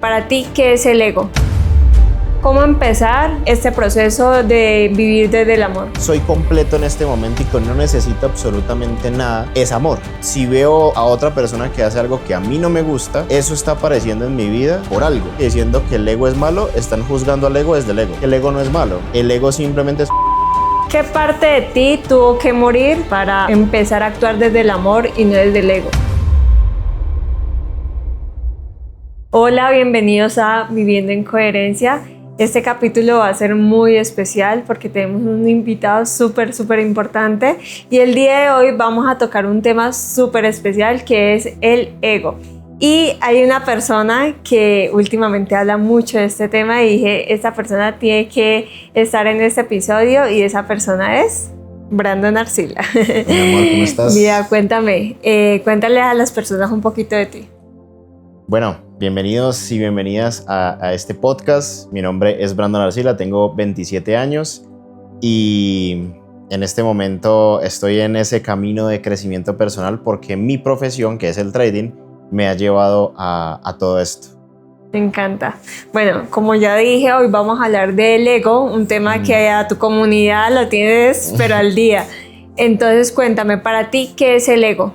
para ti, ¿qué es el ego? ¿Cómo empezar este proceso de vivir desde el amor? Soy completo en este momento y que no necesito absolutamente nada, es amor. Si veo a otra persona que hace algo que a mí no me gusta, eso está apareciendo en mi vida por algo. Diciendo que el ego es malo, están juzgando al ego desde el ego. El ego no es malo, el ego simplemente es... ¿Qué parte de ti tuvo que morir para empezar a actuar desde el amor y no desde el ego? Hola, bienvenidos a Viviendo en Coherencia. Este capítulo va a ser muy especial porque tenemos un invitado súper importante y el día de hoy vamos a tocar un tema súper especial que es el ego. Y hay una persona que últimamente habla mucho de este tema y dije, esta persona tiene que estar en este episodio y esa persona es Brandon Arcila. Mi amor, ¿cómo estás? Mira, cuéntame, cuéntale a las personas un poquito de ti. Bueno, bienvenidos y bienvenidas a este podcast. Mi nombre es Brandon Arcila, tengo 27 años y en este momento estoy en ese camino de crecimiento personal porque mi profesión, que es el trading, me ha llevado a todo esto. Me encanta. Bueno, como ya dije, hoy vamos a hablar del ego, un tema que a tu comunidad lo tienes, pero al día. Entonces, cuéntame, para ti, ¿qué es el ego?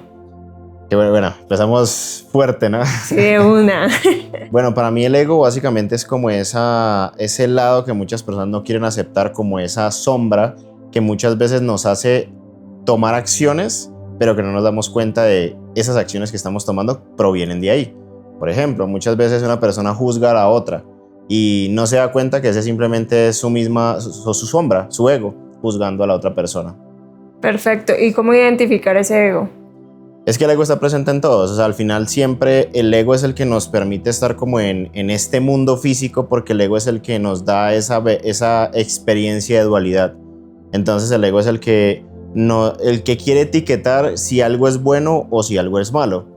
Que bueno, empezamos fuerte, ¿no? Sí, de una. Bueno, para mí el ego básicamente es como ese lado que muchas personas no quieren aceptar, como esa sombra que muchas veces nos hace tomar acciones, pero que no nos damos cuenta de esas acciones que estamos tomando provienen de ahí. Por ejemplo, muchas veces una persona juzga a la otra y no se da cuenta que ese simplemente es su sombra, su ego, juzgando a la otra persona. Perfecto. ¿Y cómo identificar ese ego? Es que el ego está presente en todos, o sea, al final siempre el ego es el que nos permite estar como en este mundo físico porque el ego es el que nos da esa experiencia de dualidad. Entonces el ego es el que quiere etiquetar si algo es bueno o si algo es malo.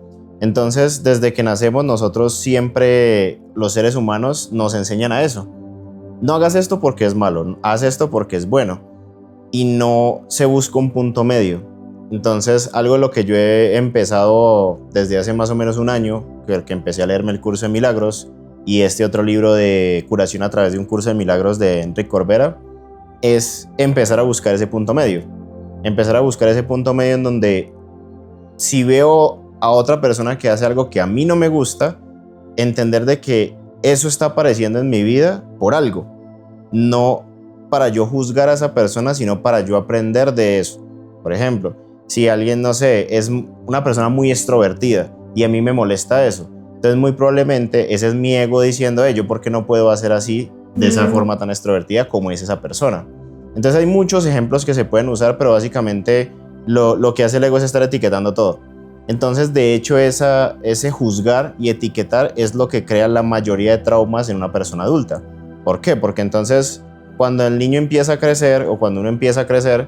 Entonces desde que nacemos nosotros siempre, los seres humanos, nos enseñan a eso. No hagas esto porque es malo, haz esto porque es bueno. Y no se busca un punto medio. Entonces, algo de lo que yo he empezado desde hace más o menos un año, que empecé a leerme el curso de milagros y este otro libro de curación a través de un curso de milagros de Enrique Corbera, es empezar a buscar ese punto medio. Empezar a buscar ese punto medio en donde si veo a otra persona que hace algo que a mí no me gusta, entender de que eso está apareciendo en mi vida por algo. No para yo juzgar a esa persona, sino para yo aprender de eso. Por ejemplo, si alguien, no sé, es una persona muy extrovertida y a mí me molesta eso, entonces muy probablemente ese es mi ego diciendo, yo ¿por qué no puedo hacer así de esa forma tan extrovertida como es esa persona? Entonces hay muchos ejemplos que se pueden usar, pero básicamente lo que hace el ego es estar etiquetando todo. Entonces, de hecho, ese juzgar y etiquetar es lo que crea la mayoría de traumas en una persona adulta. ¿Por qué? Porque entonces, cuando el niño empieza a crecer o cuando uno empieza a crecer,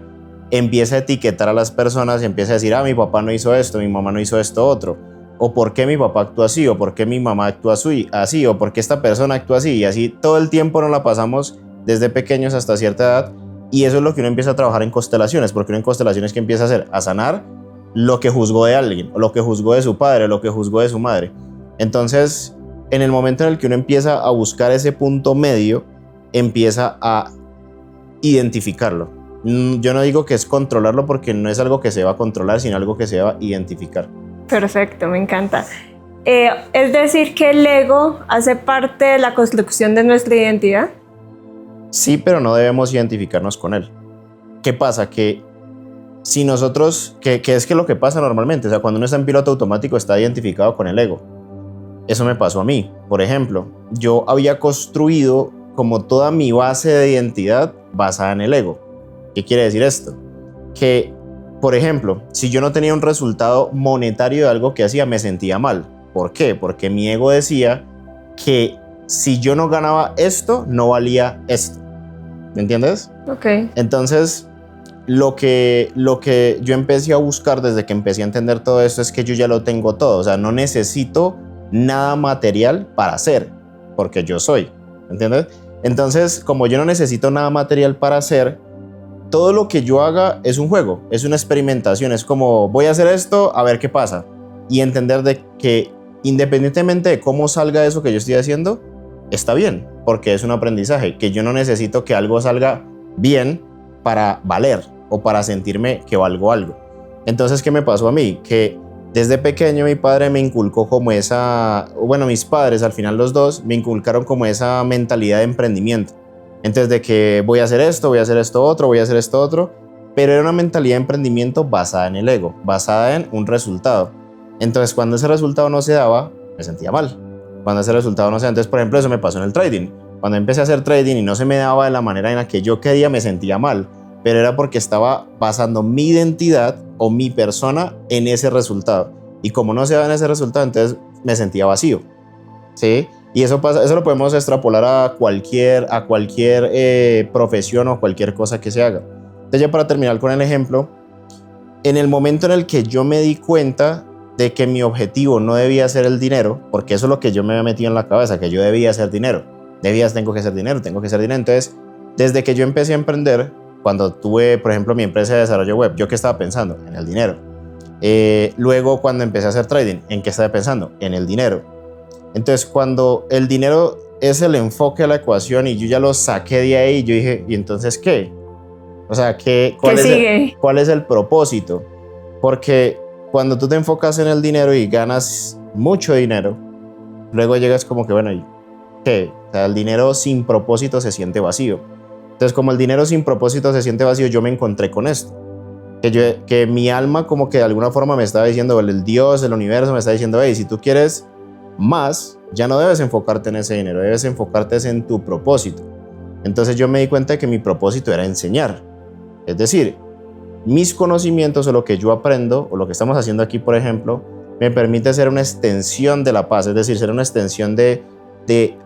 empieza a etiquetar a las personas y empieza a decir, mi papá no hizo esto, mi mamá no hizo esto otro, o por qué mi papá actúa así, o por qué mi mamá actúa así, o por qué esta persona actúa así, y así todo el tiempo nos la pasamos desde pequeños hasta cierta edad, y eso es lo que uno empieza a trabajar en constelaciones, porque uno en constelaciones que empieza a hacer, a sanar lo que juzgó de alguien, o lo que juzgó de su padre, o lo que juzgó de su madre. Entonces, en el momento en el que uno empieza a buscar ese punto medio, empieza a identificarlo. Yo no digo que es controlarlo porque no es algo que se va a controlar, sino algo que se va a identificar. Perfecto, me encanta. Es decir, que el ego hace parte de la construcción de nuestra identidad. Sí, pero no debemos identificarnos con él. ¿Qué pasa? Que si nosotros, que es que lo que pasa normalmente, o sea, cuando uno está en piloto automático está identificado con el ego. Eso me pasó a mí. Por ejemplo, yo había construido como toda mi base de identidad basada en el ego. ¿Qué quiere decir esto? Que, por ejemplo, si yo no tenía un resultado monetario de algo que hacía, me sentía mal. ¿Por qué? Porque mi ego decía que si yo no ganaba esto, no valía esto. ¿Me entiendes? Ok. Entonces, lo que yo empecé a buscar desde que empecé a entender todo esto es que yo ya lo tengo todo. O sea, no necesito nada material para hacer, porque yo soy. ¿Entiendes? Entonces, como yo no necesito nada material para hacer, todo lo que yo haga es un juego, es una experimentación, es como voy a hacer esto, a ver qué pasa, y entender de que independientemente de cómo salga eso que yo estoy haciendo, está bien, porque es un aprendizaje, que yo no necesito que algo salga bien para valer o para sentirme que valgo algo. Entonces, ¿qué me pasó a mí? Que desde pequeño mi padre me inculcó como mis padres, al final los dos, me inculcaron como esa mentalidad de emprendimiento. Entonces, de que voy a hacer esto, voy a hacer esto otro, voy a hacer esto otro, pero era una mentalidad de emprendimiento basada en el ego, basada en un resultado. Entonces, cuando ese resultado no se daba, me sentía mal. Cuando ese resultado no se daba, entonces, por ejemplo, eso me pasó en el trading. Cuando empecé a hacer trading y no se me daba de la manera en la que yo quería, me sentía mal, pero era porque estaba basando mi identidad o mi persona en ese resultado. Y como no se daba en ese resultado, entonces me sentía vacío, ¿sí? Y eso lo podemos extrapolar a cualquier profesión o cualquier cosa que se haga. Entonces, ya para terminar con el ejemplo, en el momento en el que yo me di cuenta de que mi objetivo no debía ser el dinero, porque eso es lo que yo me había metido en la cabeza, que yo debía hacer dinero. Tengo que hacer dinero. Entonces, desde que yo empecé a emprender, cuando tuve, por ejemplo, mi empresa de desarrollo web, ¿yo qué estaba pensando? En el dinero. Luego, cuando empecé a hacer trading, ¿en qué estaba pensando? En el dinero. Entonces, cuando el dinero es el enfoque de la ecuación y yo ya lo saqué de ahí, yo dije, ¿y entonces qué? O sea, ¿cuál es el propósito? Porque cuando tú te enfocas en el dinero y ganas mucho dinero, luego llegas como que, bueno, ¿y qué? O sea, el dinero sin propósito se siente vacío. Entonces, como el dinero sin propósito se siente vacío, yo me encontré con esto. Que mi alma como que de alguna forma me estaba diciendo, el Dios, el universo me está diciendo, hey, si tú quieres más, ya no debes enfocarte en ese dinero, debes enfocarte en tu propósito. Entonces yo me di cuenta de que mi propósito era enseñar. Es decir, mis conocimientos o lo que yo aprendo, o lo que estamos haciendo aquí, por ejemplo, me permite ser una extensión de la paz, es decir, ser una extensión de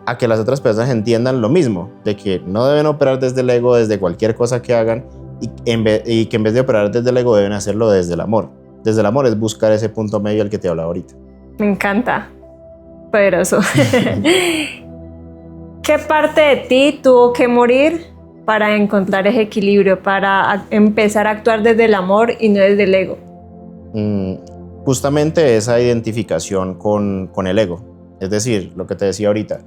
a que las otras personas entiendan lo mismo, de que no deben operar desde el ego, desde cualquier cosa que hagan, y que en vez de operar desde el ego deben hacerlo desde el amor. Desde el amor es buscar ese punto medio al que te hablaba ahorita. Me encanta. Poderoso. ¿Qué parte de ti tuvo que morir para encontrar ese equilibrio, para empezar a actuar desde el amor y no desde el ego? Justamente esa identificación con el ego. Es decir, lo que te decía ahorita,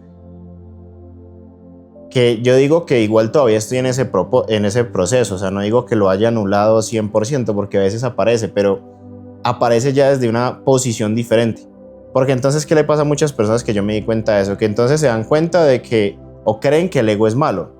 que yo digo que igual todavía estoy en ese proceso, o sea, no digo que lo haya anulado 100%, porque a veces aparece, pero aparece ya desde una posición diferente. Porque entonces, ¿qué le pasa a muchas personas que yo me di cuenta de eso? Que entonces se dan cuenta de que, o creen que el ego es malo.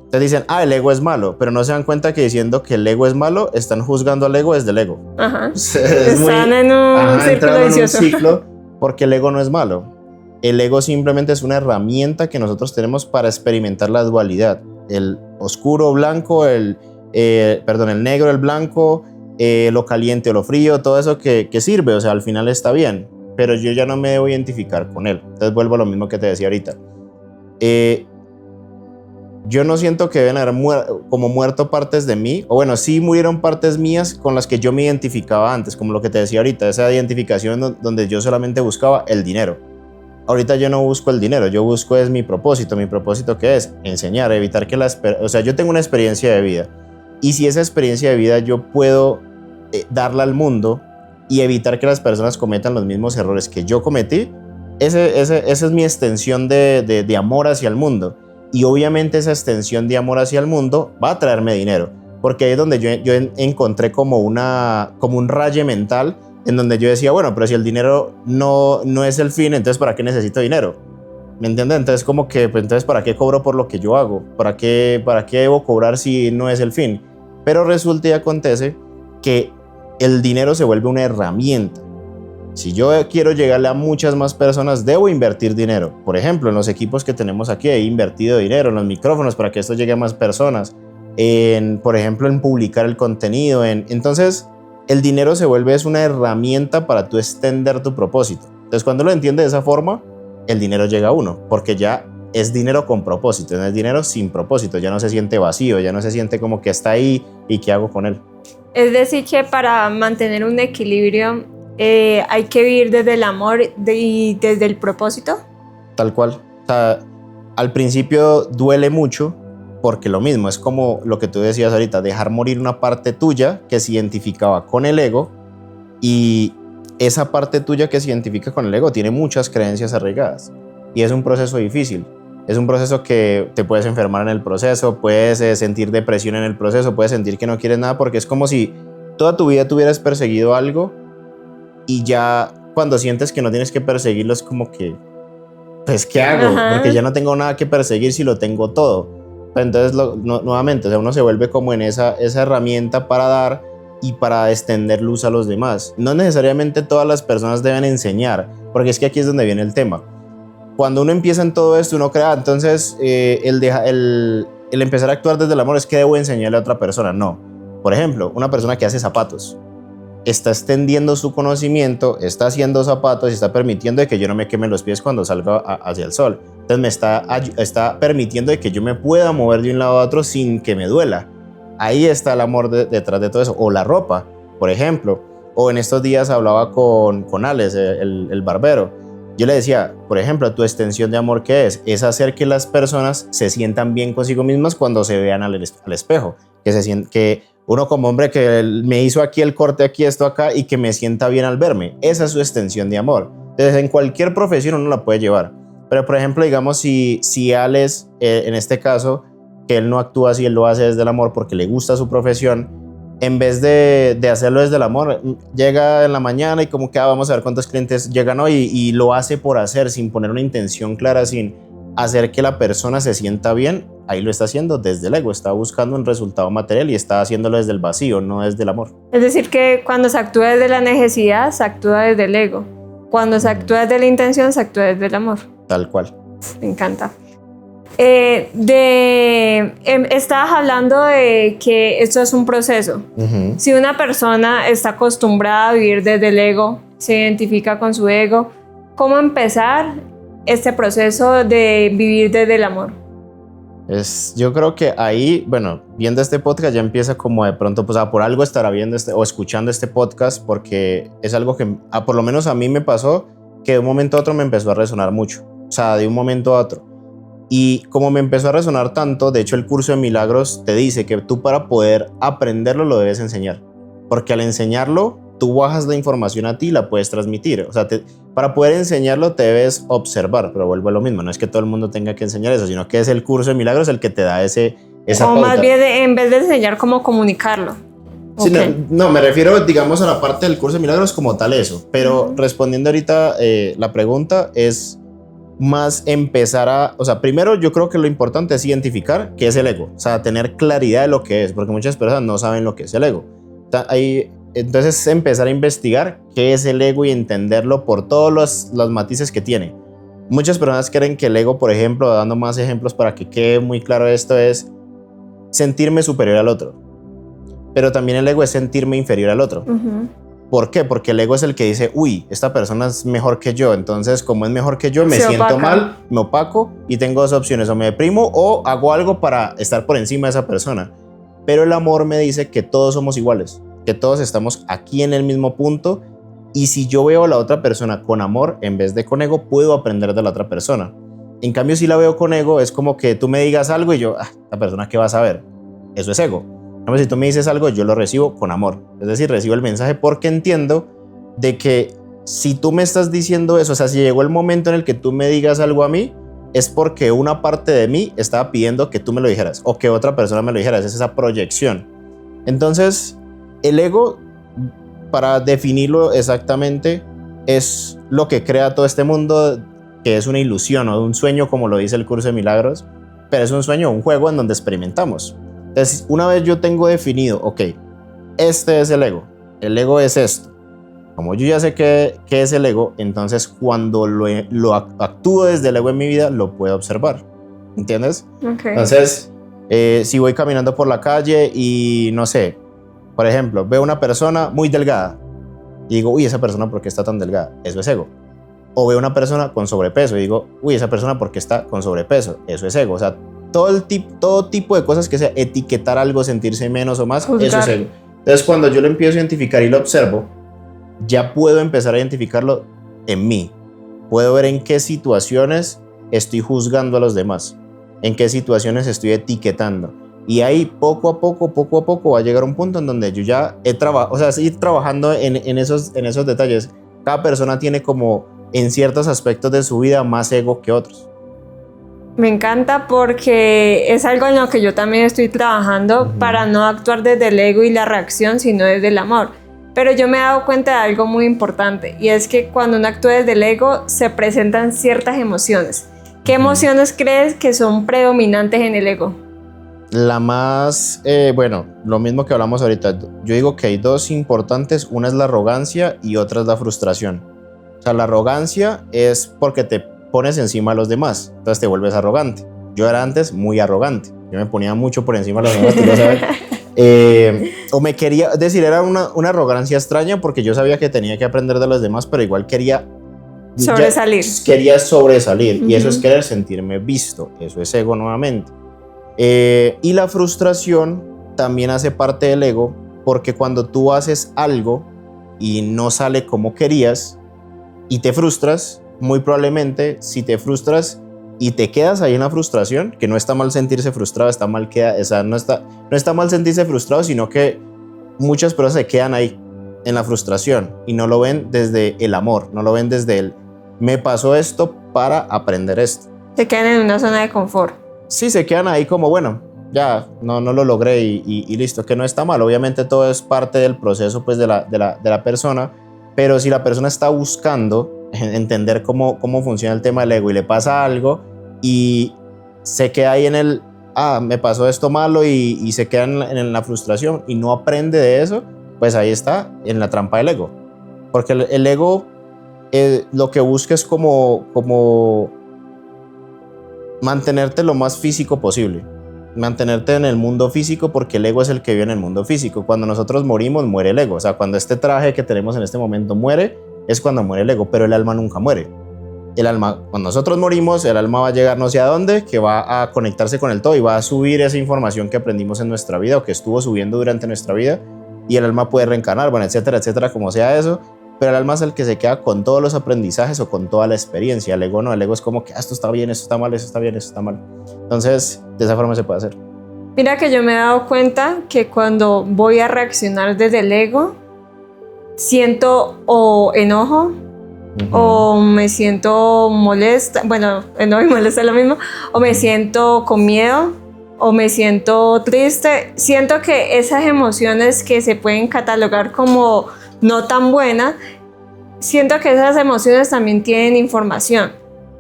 Entonces dicen, el ego es malo, pero no se dan cuenta que diciendo que el ego es malo, están juzgando al ego desde el ego. Ajá. Están en un círculo vicioso. Porque el ego no es malo. El ego simplemente es una herramienta que nosotros tenemos para experimentar la dualidad. El oscuro, blanco, el negro, el blanco, lo caliente o lo frío, todo eso que sirve, o sea, al final está bien, pero yo ya no me debo identificar con él. Entonces vuelvo a lo mismo que te decía ahorita. Yo no siento que deben haber muerto partes de mí, o bueno, sí murieron partes mías con las que yo me identificaba antes, como lo que te decía ahorita, esa identificación donde yo solamente buscaba el dinero. Ahorita yo no busco el dinero, yo busco es mi propósito. ¿Mi propósito qué es? Enseñar, evitar que o sea, yo tengo una experiencia de vida, y si esa experiencia de vida yo puedo darla al mundo y evitar que las personas cometan los mismos errores que yo cometí, esa es mi extensión de amor hacia el mundo. Y obviamente esa extensión de amor hacia el mundo va a traerme dinero, porque ahí es donde yo encontré como un raye mental en donde yo decía, bueno, pero si el dinero no es el fin, entonces ¿para qué necesito dinero? ¿Me entiendes? Entonces como que, pues entonces ¿para qué cobro por lo que yo hago? ¿Para qué debo cobrar si no es el fin? Pero resulta y acontece que el dinero se vuelve una herramienta. Si yo quiero llegarle a muchas más personas, debo invertir dinero. Por ejemplo, en los equipos que tenemos aquí he invertido dinero, en los micrófonos para que esto llegue a más personas, por ejemplo, en publicar el contenido. Entonces, el dinero se vuelve una herramienta para tú extender tu propósito. Entonces, cuando lo entiendes de esa forma, el dinero llega a uno, porque ya es dinero con propósito, no es dinero sin propósito, ya no se siente vacío, ya no se siente como que está ahí y qué hago con él. Es decir, que para mantener un equilibrio hay que vivir desde el amor y desde el propósito. Tal cual. O sea, al principio duele mucho, porque lo mismo, es como lo que tú decías ahorita, dejar morir una parte tuya que se identificaba con el ego, y esa parte tuya que se identifica con el ego tiene muchas creencias arraigadas y es un proceso difícil. Es un proceso que te puedes enfermar en el proceso, puedes sentir depresión en el proceso, puedes sentir que no quieres nada porque es como si toda tu vida tuvieras perseguido algo y ya cuando sientes que no tienes que perseguirlo es como que, pues, ¿qué hago? Ajá. Porque ya no tengo nada que perseguir si lo tengo todo. Entonces, nuevamente, o sea, uno se vuelve como en esa herramienta para dar y para extender luz a los demás. No necesariamente todas las personas deben enseñar, porque es que aquí es donde viene el tema. Cuando uno empieza en todo esto, uno crea, entonces el empezar a actuar desde el amor es que debo enseñarle a otra persona. No. Por ejemplo, una persona que hace zapatos está extendiendo su conocimiento, está haciendo zapatos y está permitiendo de que yo no me queme los pies cuando salga hacia el sol. Entonces me está permitiendo de que yo me pueda mover de un lado a otro sin que me duela. Ahí está el amor detrás de todo eso. O la ropa, por ejemplo. O en estos días hablaba con Alex, el barbero. Yo le decía, por ejemplo, tu extensión de amor, ¿qué es? Es hacer que las personas se sientan bien consigo mismas cuando se vean al espejo. Que uno como hombre que me hizo aquí el corte, aquí, esto, acá, y que me sienta bien al verme. Esa es su extensión de amor. Entonces, en cualquier profesión uno la puede llevar. Pero, por ejemplo, digamos, si Alex, en este caso, que él no actúa así, él lo hace desde el amor porque le gusta su profesión, en vez de hacerlo desde el amor, llega en la mañana y como que vamos a ver cuántos clientes llegan hoy y lo hace por hacer, sin poner una intención clara, sin hacer que la persona se sienta bien. Ahí lo está haciendo desde el ego, está buscando un resultado material y está haciéndolo desde el vacío, no desde el amor. Es decir, que cuando se actúa desde la necesidad, se actúa desde el ego. Cuando se actúa desde la intención, se actúa desde el amor. Tal cual. Me encanta. Estabas hablando de que esto es un proceso. Uh-huh. Si una persona está acostumbrada a vivir desde el ego, se identifica con su ego, ¿cómo empezar este proceso de vivir desde el amor? Yo creo que ahí, bueno, viendo este podcast ya empieza como de pronto, pues por algo estará viendo o escuchando este podcast, porque es algo que por lo menos a mí me pasó, que de un momento a otro me empezó a resonar mucho, o sea, de un momento a otro. Y como me empezó a resonar tanto, de hecho el curso de milagros te dice que tú para poder aprenderlo lo debes enseñar, porque al enseñarlo tú bajas la información a ti y la puedes transmitir. O sea, para poder enseñarlo te debes observar, pero vuelvo a lo mismo, no es que todo el mundo tenga que enseñar eso, sino que es el curso de milagros el que te da esa o pauta. Más bien en vez de enseñar cómo comunicarlo. Sí, Okay. no, me refiero, digamos, a la parte del curso de milagros como tal eso, pero respondiendo ahorita la pregunta es más empezar o sea, primero yo creo que lo importante es identificar qué es el ego, o sea, tener claridad de lo que es, porque muchas personas no saben lo que es el ego. Entonces empezar a investigar qué es el ego y entenderlo por todos los matices que tiene. Muchas personas creen que el ego, por ejemplo, dando más ejemplos para que quede muy claro esto, es sentirme superior al otro, pero también el ego es sentirme inferior al otro. ¿Por qué? Porque el ego es el que dice, uy, esta persona es mejor que yo, entonces como es mejor que yo me siento mal, me opaco y tengo dos opciones, o me deprimo o hago algo para estar por encima de esa persona. Pero el amor me dice que todos somos iguales, que todos estamos aquí en el mismo punto, y si yo veo a la otra persona con amor en vez de con ego, puedo aprender de la otra persona. En cambio, si la veo con ego, es como que tú me digas algo y yo, la persona, ¿qué va a saber? Eso es ego. Si tú me dices algo, yo lo recibo con amor. Es decir, recibo el mensaje porque entiendo de que si tú me estás diciendo eso, o sea, si llegó el momento en el que tú me digas algo a mí, es porque una parte de mí estaba pidiendo que tú me lo dijeras o que otra persona me lo dijera. Es esa proyección. Entonces, el ego, para definirlo exactamente, es lo que crea todo este mundo, que es una ilusión o un sueño, como lo dice el curso de milagros, pero es un sueño, un juego en donde experimentamos. Entonces, una vez yo tengo definido, ok, este es el ego es esto. Como yo ya sé qué es el ego, entonces cuando lo actúo desde el ego en mi vida, lo puedo observar. ¿Entiendes? Okay. Entonces, si voy caminando por la calle y no sé, por ejemplo, veo una persona muy delgada y digo, uy, esa persona, ¿por qué está tan delgada? Eso es ego. O veo una persona con sobrepeso y digo, uy, esa persona, ¿por qué está con sobrepeso? Eso es ego. O sea, todo tipo de cosas que sea etiquetar algo, sentirse menos o más, juzgar. Eso es ego. Entonces, cuando yo lo empiezo a identificar y lo observo, ya puedo empezar a identificarlo en mí. Puedo ver en qué situaciones estoy juzgando a los demás, en qué situaciones estoy etiquetando. Y ahí poco a poco va a llegar un punto en donde yo ya he trabajado, o sea, seguir trabajando en esos detalles. cada persona tiene como en ciertos aspectos de su vida más ego que otros. Me encanta porque es algo en lo que yo también estoy trabajando para no actuar desde el ego y la reacción, sino desde el amor. Pero yo me he dado cuenta de algo muy importante, y es que cuando uno actúa desde el ego se presentan ciertas emociones. ¿Qué emociones crees que son predominantes en el ego? La más, bueno, lo mismo que hablamos ahorita. Yo digo que hay dos importantes, una es la arrogancia y otra es la frustración. O sea, la arrogancia es porque te pones encima a los demás, entonces te vuelves arrogante. Yo era antes muy arrogante, yo me ponía mucho por encima de los demás, tú lo sabes. O me quería, es decir, era una arrogancia extraña porque yo sabía que tenía que aprender de los demás, pero igual quería sobresalir. Quería sobresalir, y eso es querer sentirme visto, eso es ego nuevamente. Y la frustración también hace parte del ego, porque cuando tú haces algo y no sale como querías y te frustras, muy probablemente si te frustras y te quedas ahí en la frustración, que no está mal sentirse frustrado, está mal o sea, no está mal sentirse frustrado, sino que muchas personas se quedan ahí en la frustración y no lo ven desde el amor, no lo ven desde el me pasó esto para aprender esto. Se quedan en una zona de confort. Sí, se quedan ahí como, bueno, ya no lo logré y listo, que no está mal. Obviamente todo es parte del proceso pues, de la persona, pero si la persona está buscando entender cómo funciona el tema del ego y le pasa algo y se queda ahí en el, me pasó esto malo y se queda en la frustración y no aprende de eso, pues ahí está en la trampa del ego. Porque el ego lo que busca es como mantenerte lo más físico posible, mantenerte en el mundo físico, porque el ego es el que vive en el mundo físico. Cuando nosotros morimos, muere el ego. O sea, cuando este traje que tenemos en este momento muere, es cuando muere el ego, pero el alma nunca muere. El alma, cuando nosotros morimos, el alma va a llegar no sé a dónde, que va a conectarse con el todo y va a subir esa información que aprendimos en nuestra vida o que estuvo subiendo durante nuestra vida, y el alma puede reencarnar, bueno, etcétera, etcétera, como sea eso. Pero el alma es el que se queda con todos los aprendizajes o con toda la experiencia. El ego no, el ego es como que esto está bien, esto está mal, esto está bien, esto está mal. Entonces, de esa forma se puede hacer. Mira que yo me he dado cuenta que cuando voy a reaccionar desde el ego, siento o enojo, o me siento molesta, bueno, enojo y molesta es lo mismo, o me siento con miedo, o me siento triste. Siento que esas emociones que se pueden catalogar como no tan buena, siento que esas emociones también tienen información,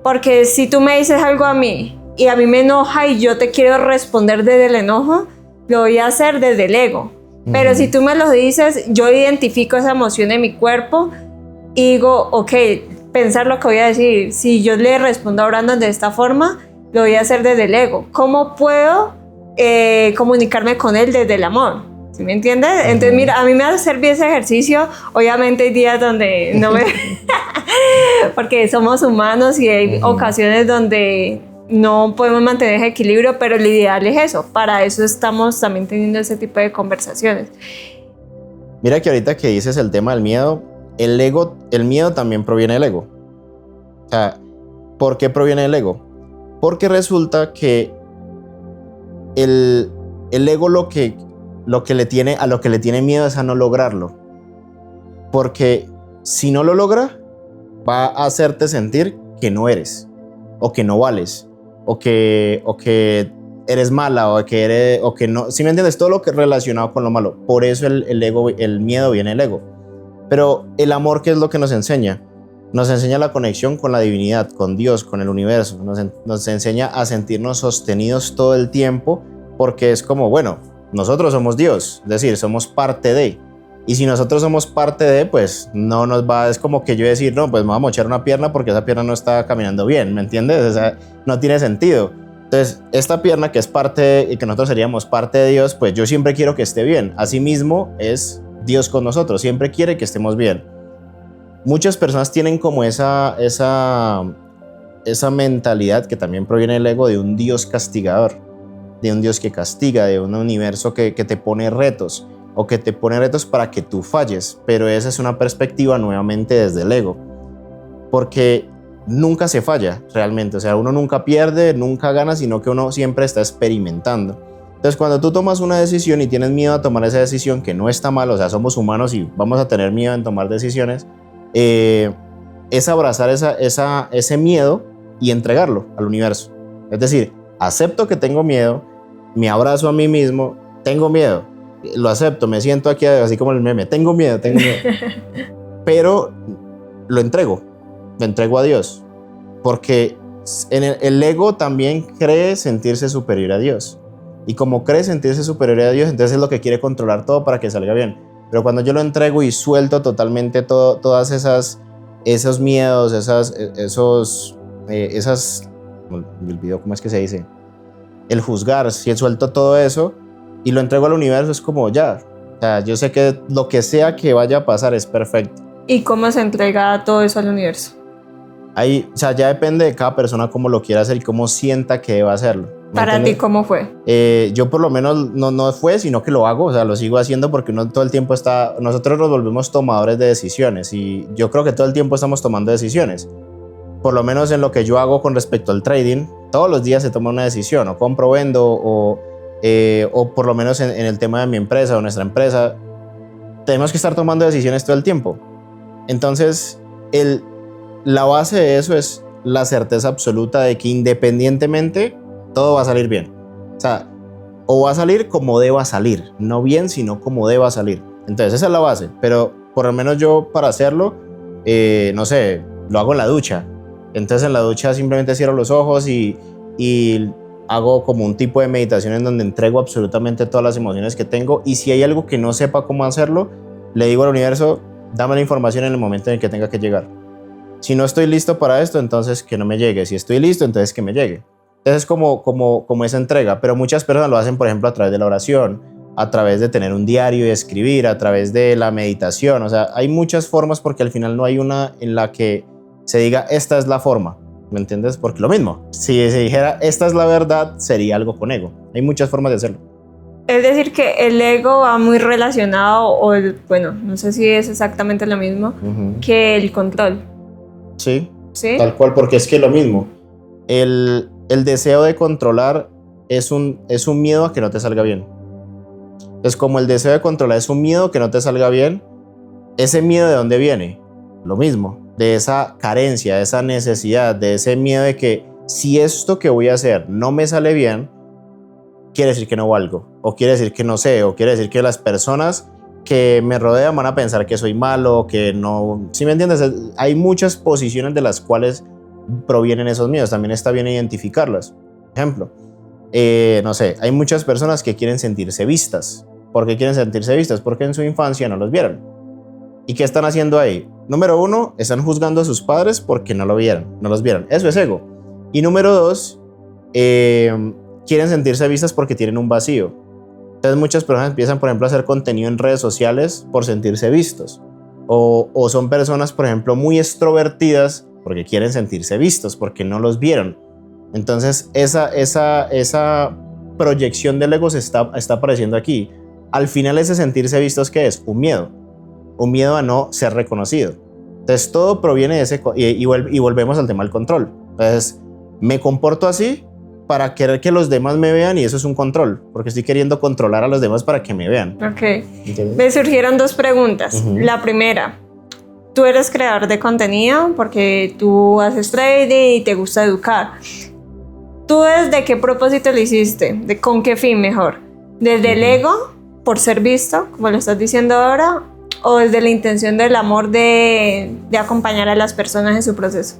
porque si tú me dices algo a mí y a mí me enoja y yo te quiero responder desde el enojo, lo voy a hacer desde el ego. Pero si tú me lo dices, yo identifico esa emoción en mi cuerpo y digo, ok, pensar lo que voy a decir. Si yo le respondo a Brandon de esta forma, lo voy a hacer desde el ego. ¿Cómo puedo comunicarme con él desde el amor? ¿Sí me entiendes? Entonces, mira, a mí me hace servir ese ejercicio. Obviamente hay días donde no me... porque somos humanos y hay ocasiones donde no podemos mantener ese equilibrio, pero lo ideal es eso. Para eso estamos también teniendo ese tipo de conversaciones. Mira que ahorita que dices el tema del miedo, el miedo también proviene del ego. O sea, ¿por qué proviene del ego? Porque resulta que el ego a lo que le tiene miedo es a no lograrlo. Porque si no lo logra, va a hacerte sentir que no eres, o que no vales, o que eres mala, o que no. ¿Sí me entiendes? Todo lo que es relacionado con lo malo. Por eso el miedo viene del ego. Pero el amor, ¿qué es lo que nos enseña? Nos enseña la conexión con la divinidad, con Dios, con el universo. Nos enseña a sentirnos sostenidos todo el tiempo, porque es como, bueno, nosotros somos Dios, es decir, somos parte de. Y si nosotros somos parte de, pues no nos va, es como que yo decir, no, pues me voy a mochar una pierna porque esa pierna no está caminando bien, ¿me entiendes? O sea, no tiene sentido. Entonces, esta pierna que es parte y que nosotros seríamos parte de Dios, pues yo siempre quiero que esté bien. Asimismo es Dios con nosotros, siempre quiere que estemos bien. Muchas personas tienen como esa mentalidad que también proviene del ego, de un Dios castigador, de un Dios que castiga, de un universo que te pone retos, o que te pone retos para que tú falles. Pero esa es una perspectiva nuevamente desde el ego, porque nunca se falla realmente. O sea, uno nunca pierde, nunca gana, sino que uno siempre está experimentando. Entonces, cuando tú tomas una decisión y tienes miedo a tomar esa decisión, que no está mal, o sea, somos humanos y vamos a tener miedo en tomar decisiones, es abrazar ese miedo y entregarlo al universo. Es decir, acepto que tengo miedo, me abrazo a mí mismo, tengo miedo, lo acepto, me siento aquí así como el meme, tengo miedo, pero lo entrego a Dios, porque el ego también cree sentirse superior a Dios, y como cree sentirse superior a Dios, entonces es lo que quiere controlar todo para que salga bien. Pero cuando yo lo entrego y suelto totalmente todas esos miedos, me olvidó cómo es que se dice, el juzgar, si suelto todo eso y lo entrego al universo, es como ya, o sea, yo sé que lo que sea que vaya a pasar es perfecto. ¿Y cómo se entrega todo eso al universo? Ahí, o sea, ya depende de cada persona cómo lo quiera hacer y cómo sienta que deba hacerlo. Para ti, ¿cómo fue? Yo por lo menos no fue, sino que lo hago, o sea, lo sigo haciendo porque uno todo el tiempo nosotros nos volvemos tomadores de decisiones y yo creo que todo el tiempo estamos tomando decisiones. Por lo menos en lo que yo hago con respecto al trading, todos los días se toma una decisión, o compro, vendo, o por lo menos en el tema de mi empresa o nuestra empresa, tenemos que estar tomando decisiones todo el tiempo. Entonces, la base de eso es la certeza absoluta de que independientemente todo va a salir bien. O sea, o va a salir como deba salir, no bien, sino como deba salir. Entonces, esa es la base, pero por lo menos yo para hacerlo, no sé, lo hago en la ducha. Entonces en la ducha simplemente cierro los ojos y hago como un tipo de meditación en donde entrego absolutamente todas las emociones que tengo, y si hay algo que no sepa cómo hacerlo, le digo al universo, dame la información en el momento en el que tenga que llegar. Si no estoy listo para esto, entonces que no me llegue. Si estoy listo, entonces que me llegue. Entonces es como esa entrega, pero muchas personas lo hacen, por ejemplo, a través de la oración, a través de tener un diario y escribir, a través de la meditación. O sea, hay muchas formas porque al final no hay una en la que se diga esta es la forma, ¿me entiendes? Porque lo mismo, si se dijera esta es la verdad, sería algo con ego. Hay muchas formas de hacerlo. Es decir, que el ego va muy relacionado, bueno, no sé si es exactamente lo mismo, que el control. Sí, ¿Sí? Tal cual, porque es que lo mismo, el deseo de controlar es un miedo a que no te salga bien. Entonces, como el deseo de controlar es un miedo que no te salga bien, ese miedo ¿de dónde viene? Lo mismo, de esa carencia, de esa necesidad, de ese miedo de que si esto que voy a hacer no me sale bien, quiere decir que no valgo, o quiere decir que no sé, o quiere decir que las personas que me rodean van a pensar que soy malo, que no... ¿Sí me entiendes? Hay muchas posiciones de las cuales provienen esos miedos, también está bien identificarlas. Ejemplo, no sé, hay muchas personas que quieren sentirse vistas. ¿Por qué quieren sentirse vistas? Porque en su infancia no los vieron. ¿Y qué están haciendo ahí? Número uno, están juzgando a sus padres porque no los vieron. Eso es ego. Y número dos, quieren sentirse vistas porque tienen un vacío. Entonces muchas personas empiezan, por ejemplo, a hacer contenido en redes sociales por sentirse vistos. O son personas, por ejemplo, muy extrovertidas porque quieren sentirse vistos, porque no los vieron. Entonces esa proyección del ego está apareciendo aquí. Al final ese sentirse vistos, ¿qué es? Un miedo a no ser reconocido. Entonces todo proviene de ese, y volvemos al tema del control. Entonces me comporto así para querer que los demás me vean, y eso es un control, porque estoy queriendo controlar a los demás para que me vean. Ok. Me surgieron dos preguntas. La primera, tú eres creador de contenido porque tú haces trading y te gusta educar. ¿Tú desde qué propósito lo hiciste? ¿Con qué fin mejor? ¿Desde el ego, por ser visto, como lo estás diciendo ahora, o desde la intención del amor de acompañar a las personas en su proceso?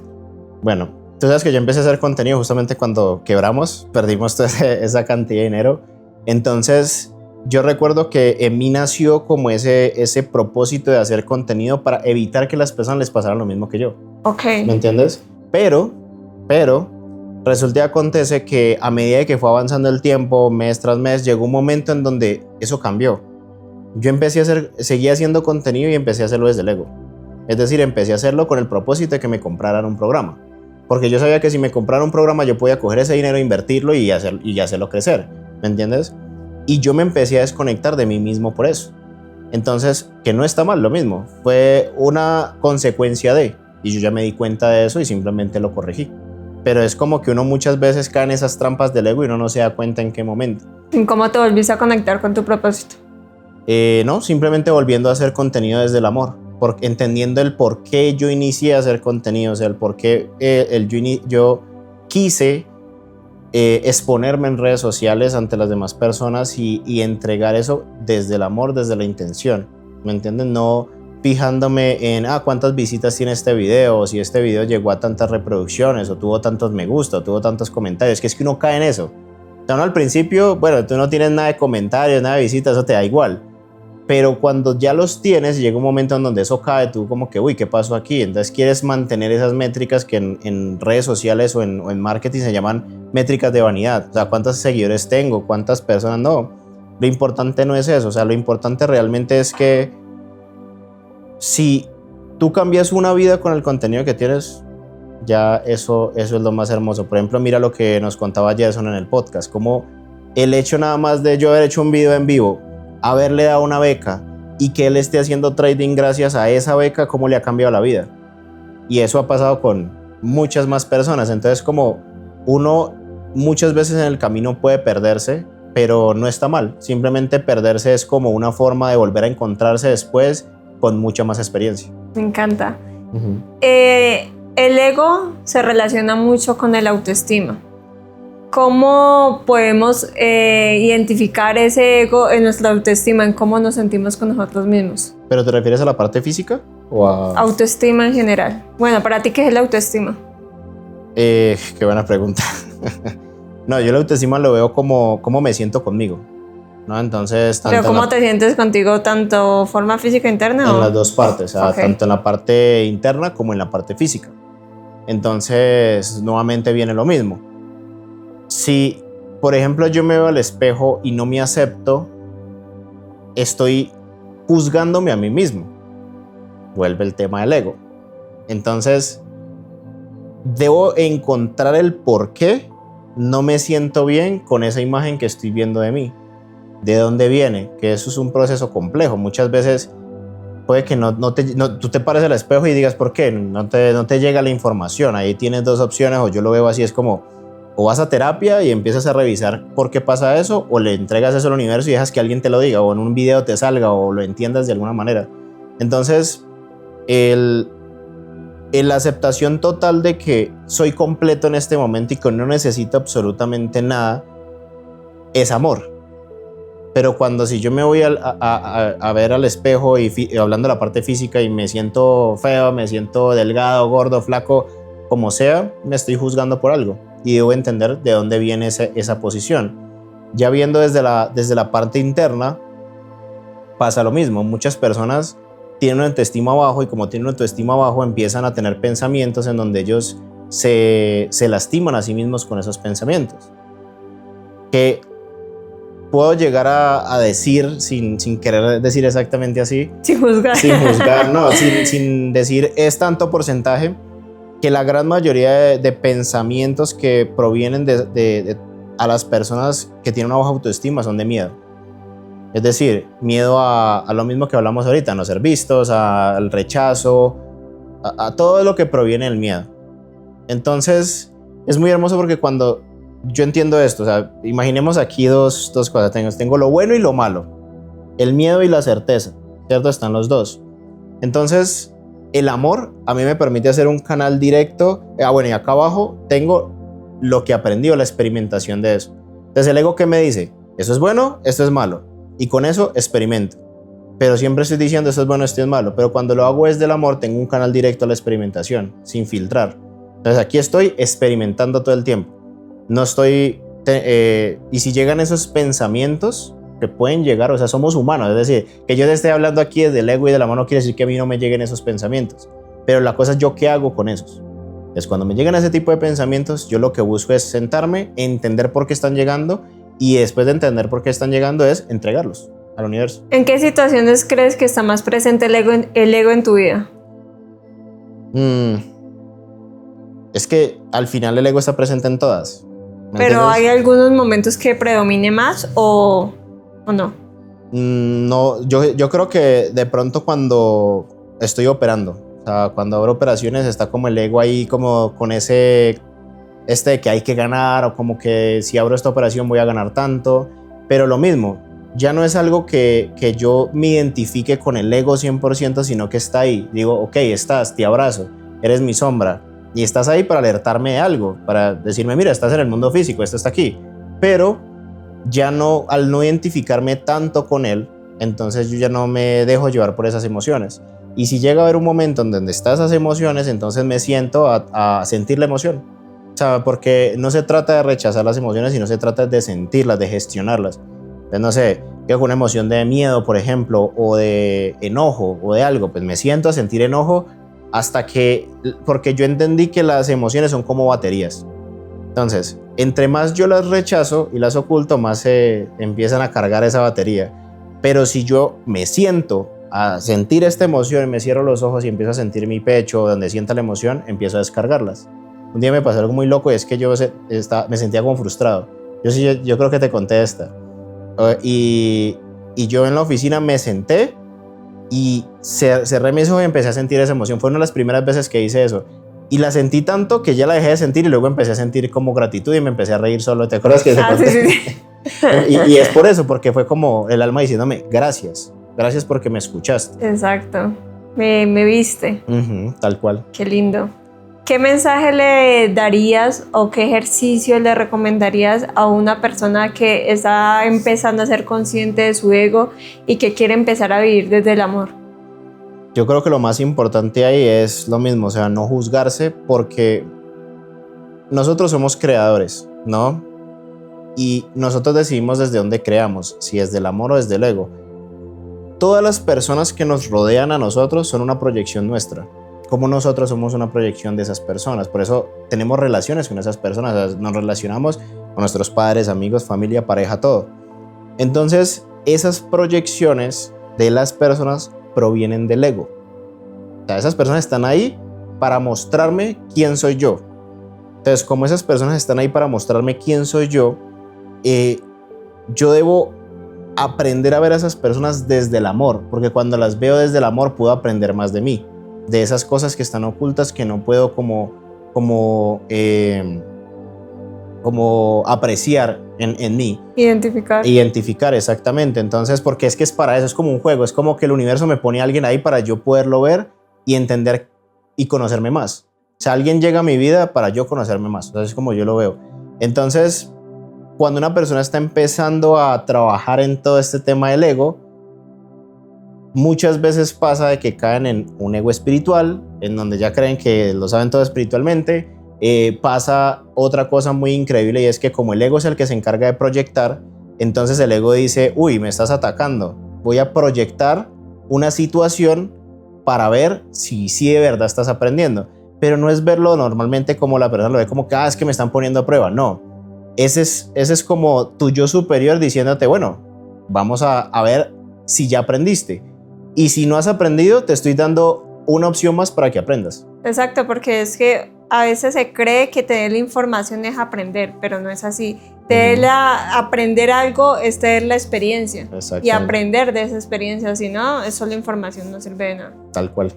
Bueno, tú sabes que yo empecé a hacer contenido justamente cuando quebramos, perdimos toda esa cantidad de dinero. Entonces yo recuerdo que en mí nació como ese propósito de hacer contenido para evitar que las personas les pasaran lo mismo que yo. Ok. ¿Me entiendes? Pero resulta y acontece que a medida que fue avanzando el tiempo, mes tras mes, llegó un momento en donde eso cambió. Yo seguí haciendo contenido y empecé a hacerlo desde el ego. Es decir, empecé a hacerlo con el propósito de que me compraran un programa. Porque yo sabía que si me compraran un programa yo podía coger ese dinero, invertirlo y hacerlo crecer. ¿Me entiendes? Y yo me empecé a desconectar de mí mismo por eso. Entonces, que no está mal, lo mismo. Fue una consecuencia de... Y yo ya me di cuenta de eso y simplemente lo corregí. Pero es como que uno muchas veces cae en esas trampas del ego y uno no se da cuenta en qué momento. ¿Cómo te volviste a conectar con tu propósito? No, simplemente volviendo a hacer contenido desde el amor. entendiendo el por qué yo inicié a hacer contenido, o sea, el por qué yo quise exponerme en redes sociales ante las demás personas y entregar eso desde el amor, desde la intención, ¿me entienden? No fijándome en cuántas visitas tiene este video, o si este video llegó a tantas reproducciones, o tuvo tantos me gusta, o tuvo tantos comentarios, que es que uno cae en eso. O sea, uno al principio, bueno, tú no tienes nada de comentarios, nada de visitas, eso te da igual. Pero cuando ya los tienes, llega un momento en donde eso cae, tú como que, uy, ¿qué pasó aquí? Entonces quieres mantener esas métricas que en redes sociales o en marketing se llaman métricas de vanidad. O sea, ¿cuántos seguidores tengo? ¿Cuántas personas? No, lo importante no es eso. O sea, lo importante realmente es que si tú cambias una vida con el contenido que tienes, ya eso es lo más hermoso. Por ejemplo, mira lo que nos contaba Jason en el podcast, como el hecho nada más de yo haber hecho un video en vivo, haberle dado una beca y que él esté haciendo trading gracias a esa beca, cómo le ha cambiado la vida. Y eso ha pasado con muchas más personas. Entonces, como uno muchas veces en el camino puede perderse, pero no está mal. Simplemente perderse es como una forma de volver a encontrarse después con mucha más experiencia. Me encanta. El ego se relaciona mucho con el autoestima. ¿Cómo podemos identificar ese ego en nuestra autoestima, en cómo nos sentimos con nosotros mismos? ¿Pero te refieres a la parte física o a...? Autoestima en general. Bueno, ¿para ti qué es la autoestima? Qué buena pregunta. No, yo la autoestima lo veo como cómo me siento conmigo, ¿no? Entonces... ¿Pero cómo te sientes contigo, tanto forma física interna? En las dos partes, o sea, Okay. Tanto en la parte interna como en la parte física. Entonces, nuevamente viene lo mismo. Si, por ejemplo, yo me veo al espejo y no me acepto, estoy juzgándome a mí mismo. Vuelve el tema del ego. Entonces, debo encontrar el por qué no me siento bien con esa imagen que estoy viendo de mí. ¿De dónde viene? Que eso es un proceso complejo. Muchas veces puede que tú te pares al espejo y digas ¿por qué? No te llega la información. Ahí tienes dos opciones, o yo lo veo así, es como... O vas a terapia y empiezas a revisar por qué pasa eso, o le entregas eso al universo y dejas que alguien te lo diga, o en un video te salga, o lo entiendas de alguna manera. Entonces, la aceptación total de que soy completo en este momento y que no necesito absolutamente nada, es amor. Pero si yo me voy a ver al espejo y hablando de la parte física y me siento feo, me siento delgado, gordo, flaco, como sea, me estoy juzgando por algo. Y debo entender de dónde viene esa posición. Ya viendo desde la parte interna, pasa lo mismo. Muchas personas tienen una autoestima bajo, y como tienen una autoestima bajo, empiezan a tener pensamientos en donde ellos se lastiman a sí mismos con esos pensamientos. Que puedo llegar a decir, sin querer decir exactamente así. Sin juzgar. Sin juzgar, no, sin decir es tanto porcentaje, que la gran mayoría de pensamientos que provienen a las personas que tienen una baja autoestima son de miedo. Es decir, miedo a lo mismo que hablamos ahorita, a no ser vistos, al rechazo, a todo lo que proviene del miedo. Entonces, es muy hermoso porque cuando yo entiendo esto, o sea, imaginemos aquí dos cosas. Tengo lo bueno y lo malo, el miedo y la certeza, ¿cierto? Están los dos. Entonces, el amor a mí me permite hacer un canal directo. Bueno, y acá abajo tengo lo que aprendí, la experimentación de eso. Entonces el ego, ¿qué me dice? Eso es bueno, esto es malo. Y con eso experimento. Pero siempre estoy diciendo esto es bueno, esto es malo. Pero cuando lo hago desde el amor, tengo un canal directo a la experimentación, sin filtrar. Entonces aquí estoy experimentando todo el tiempo. No estoy... y si llegan esos pensamientos que pueden llegar, o sea, somos humanos, es decir, que yo te esté hablando aquí desde el ego y de la mano quiere decir que a mí no me lleguen esos pensamientos, pero la cosa es yo qué hago con esos. Es cuando me llegan ese tipo de pensamientos, yo lo que busco es sentarme, entender por qué están llegando, y después de entender por qué están llegando es entregarlos al universo. ¿En qué situaciones crees que está más presente el ego en tu vida? Es que al final el ego está presente en todas. Pero ¿hay algunos momentos que predomine más o no? No, yo creo que de pronto cuando estoy operando, o sea, cuando abro operaciones está como el ego ahí como con de que hay que ganar, o como que si abro esta operación voy a ganar tanto, pero lo mismo, ya no es algo que yo me identifique con el ego 100%, sino que está ahí. Digo, ok, estás, te abrazo, eres mi sombra. Y estás ahí para alertarme de algo, para decirme, mira, estás en el mundo físico, esto está aquí. Pero ya no, al no identificarme tanto con él, entonces yo ya no me dejo llevar por esas emociones. Y si llega a haber un momento en donde están esas emociones, entonces me siento a sentir la emoción. O sea, porque no se trata de rechazar las emociones, sino se trata de sentirlas, de gestionarlas. Entonces, no sé, que con una emoción de miedo, por ejemplo, o de enojo, o de algo, pues me siento a sentir enojo hasta que, porque yo entendí que las emociones son como baterías. Entonces, entre más yo las rechazo y las oculto, más se empiezan a cargar esa batería. Pero si yo me siento a sentir esta emoción, me cierro los ojos y empiezo a sentir mi pecho, donde sienta la emoción, empiezo a descargarlas. Un día me pasó algo muy loco y es que yo me sentía como frustrado. Yo creo que te conté esta. Y yo en la oficina me senté y cerré mis ojos y empecé a sentir esa emoción. Fue una de las primeras veces que hice eso. Y la sentí tanto que ya la dejé de sentir y luego empecé a sentir como gratitud y me empecé a reír solo. ¿Te acuerdas que te conté? Sí. y es por eso, porque fue como el alma diciéndome gracias. Gracias porque me escuchaste. Exacto. Me viste. Tal cual. Qué lindo. ¿Qué mensaje le darías o qué ejercicio le recomendarías a una persona que está empezando a ser consciente de su ego y que quiere empezar a vivir desde el amor? Yo creo que lo más importante ahí es lo mismo, o sea, no juzgarse, porque nosotros somos creadores, ¿no? Y nosotros decidimos desde dónde creamos, si es del amor o desde el ego. Todas las personas que nos rodean a nosotros son una proyección nuestra, como nosotros somos una proyección de esas personas. Por eso tenemos relaciones con esas personas, o sea, nos relacionamos con nuestros padres, amigos, familia, pareja, todo. Entonces, esas proyecciones de las personas provienen del ego. O sea, esas personas están ahí para mostrarme quién soy yo. Entonces, como esas personas están ahí para mostrarme quién soy yo, yo debo aprender a ver a esas personas desde el amor, porque cuando las veo desde el amor puedo aprender más de mí, de esas cosas que están ocultas que no puedo como apreciar en mí. Identificar, exactamente. Entonces, porque es que es para eso, es como un juego, es como que el universo me pone a alguien ahí para yo poderlo ver y entender y conocerme más. O sea, alguien llega a mi vida para yo conocerme más. Entonces, es como yo lo veo. Entonces, cuando una persona está empezando a trabajar en todo este tema del ego, muchas veces pasa de que caen en un ego espiritual, en donde ya creen que lo saben todo espiritualmente. Pasa otra cosa muy increíble, y es que como el ego es el que se encarga de proyectar, entonces el ego dice, uy, me estás atacando, voy a proyectar una situación para ver si de verdad estás aprendiendo. Pero no es verlo normalmente como la persona lo ve, como que es que me están poniendo a prueba. No, ese es como tu yo superior diciéndote, bueno, vamos a ver si ya aprendiste, y si no has aprendido te estoy dando una opción más para que aprendas. Exacto, porque es que a veces se cree que tener la información es aprender, pero no es así. Aprender algo es tener la experiencia y aprender de esa experiencia, si no, es solo información, no sirve de nada. Tal cual.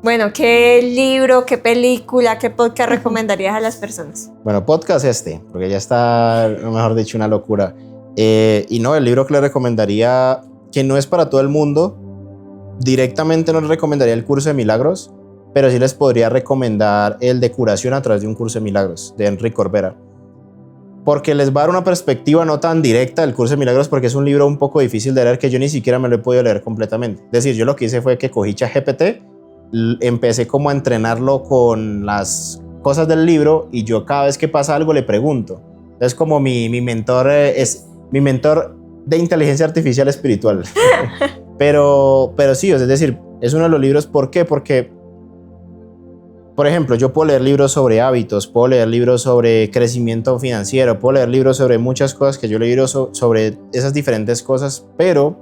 Bueno, ¿qué libro, qué película, qué podcast recomendarías a las personas? Bueno, podcast porque ya está, mejor dicho, una locura. Y no, el libro que le recomendaría, que no es para todo el mundo, directamente no les recomendaría el curso de milagros, pero sí les podría recomendar el de curación a través de un curso de milagros, de Enrique Corbera. Porque les va a dar una perspectiva no tan directa del curso de milagros, porque es un libro un poco difícil de leer, que yo ni siquiera me lo he podido leer completamente. Es decir, yo lo que hice fue que cogí ChatGPT, empecé como a entrenarlo con las cosas del libro, y yo cada vez que pasa algo le pregunto. Es como mi mentor, es mi mentor de inteligencia artificial espiritual. pero sí, es decir, es uno de los libros. ¿Por qué? Porque, por ejemplo, yo puedo leer libros sobre hábitos, puedo leer libros sobre crecimiento financiero, puedo leer libros sobre muchas cosas que yo he leído sobre esas diferentes cosas, pero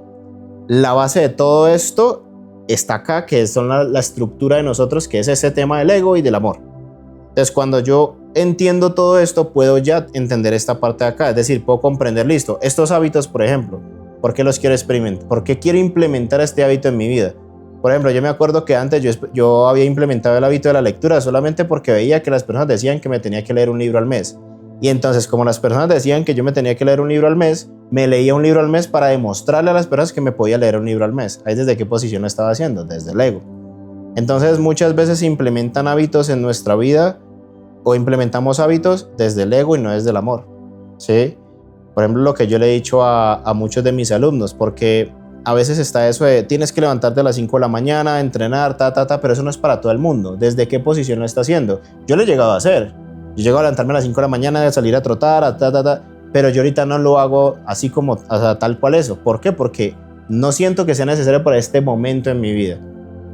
la base de todo esto está acá, que son la estructura de nosotros, que es ese tema del ego y del amor. Entonces, cuando yo entiendo todo esto, puedo ya entender esta parte de acá, es decir, puedo comprender, listo, estos hábitos, por ejemplo, ¿por qué los quiero experimentar? ¿Por qué quiero implementar este hábito en mi vida? Por ejemplo, yo me acuerdo que antes yo había implementado el hábito de la lectura solamente porque veía que las personas decían que me tenía que leer un libro al mes. Y entonces, como las personas decían que yo me tenía que leer un libro al mes, me leía un libro al mes para demostrarle a las personas que me podía leer un libro al mes. Ahí desde qué posición lo estaba haciendo, desde el ego. Entonces muchas veces se implementan hábitos en nuestra vida o implementamos hábitos desde el ego y no desde el amor, ¿sí? Por ejemplo, lo que yo le he dicho a muchos de mis alumnos, porque a veces está eso de tienes que levantarte a las 5 de la mañana, entrenar, pero eso no es para todo el mundo. ¿Desde qué posición lo está haciendo? Yo lo he llegado a hacer. Yo llego a levantarme a las 5 de la mañana, a salir a trotar, pero yo ahorita no lo hago así como, o sea, tal cual eso. ¿Por qué? Porque no siento que sea necesario para este momento en mi vida.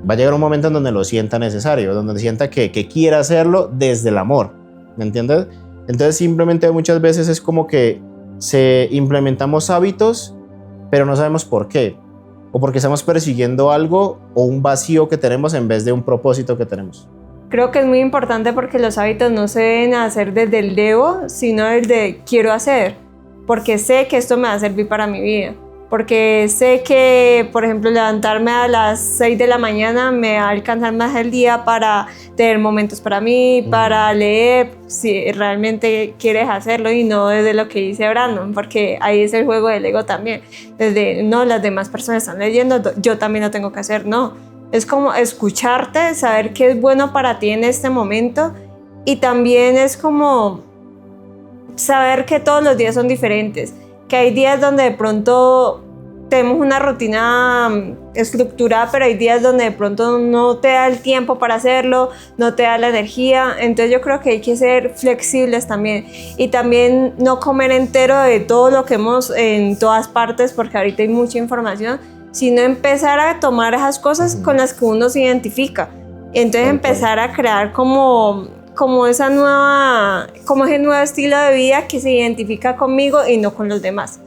Va a llegar un momento en donde lo sienta necesario, donde sienta que quiera hacerlo desde el amor, ¿me entiendes? Entonces simplemente muchas veces es como que implementamos hábitos, pero no sabemos por qué, o porque estamos persiguiendo algo o un vacío que tenemos en vez de un propósito que tenemos. Creo que es muy importante porque los hábitos no se deben hacer desde el debo, sino desde quiero hacer, porque sé que esto me va a servir para mi vida. Porque sé que, por ejemplo, levantarme a las 6 de la mañana me va a alcanzar más el día para tener momentos para mí, para leer, si realmente quieres hacerlo y no desde lo que dice Brandon, porque ahí es el juego del ego también. Desde, no, las demás personas están leyendo, yo también lo tengo que hacer, no. Es como escucharte, saber qué es bueno para ti en este momento y también es como saber que todos los días son diferentes. Que hay días donde de pronto tenemos una rutina estructurada, pero hay días donde de pronto no te da el tiempo para hacerlo, no te da la energía. Entonces yo creo que hay que ser flexibles también y también no comer entero de todo lo que hemos en todas partes, porque ahorita hay mucha información, sino empezar a tomar esas cosas con las que uno se identifica. Entonces empezar a crear como ese nuevo estilo de vida que se identifica conmigo y no con los demás.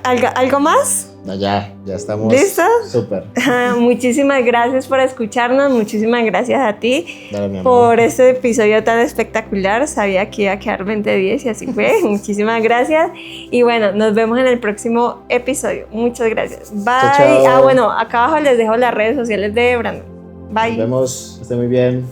¿Algo más? No, ya estamos. ¿Listos? Súper. Muchísimas gracias por escucharnos, muchísimas gracias a ti. Dale, mi amor. Por este episodio tan espectacular. Sabía que iba a quedar 20-10 y así fue. Muchísimas gracias. Y bueno, nos vemos en el próximo episodio. Muchas gracias. Bye. Chao, chao. Bueno, acá abajo les dejo las redes sociales de Brandon. Bye. Nos vemos. Esté muy bien.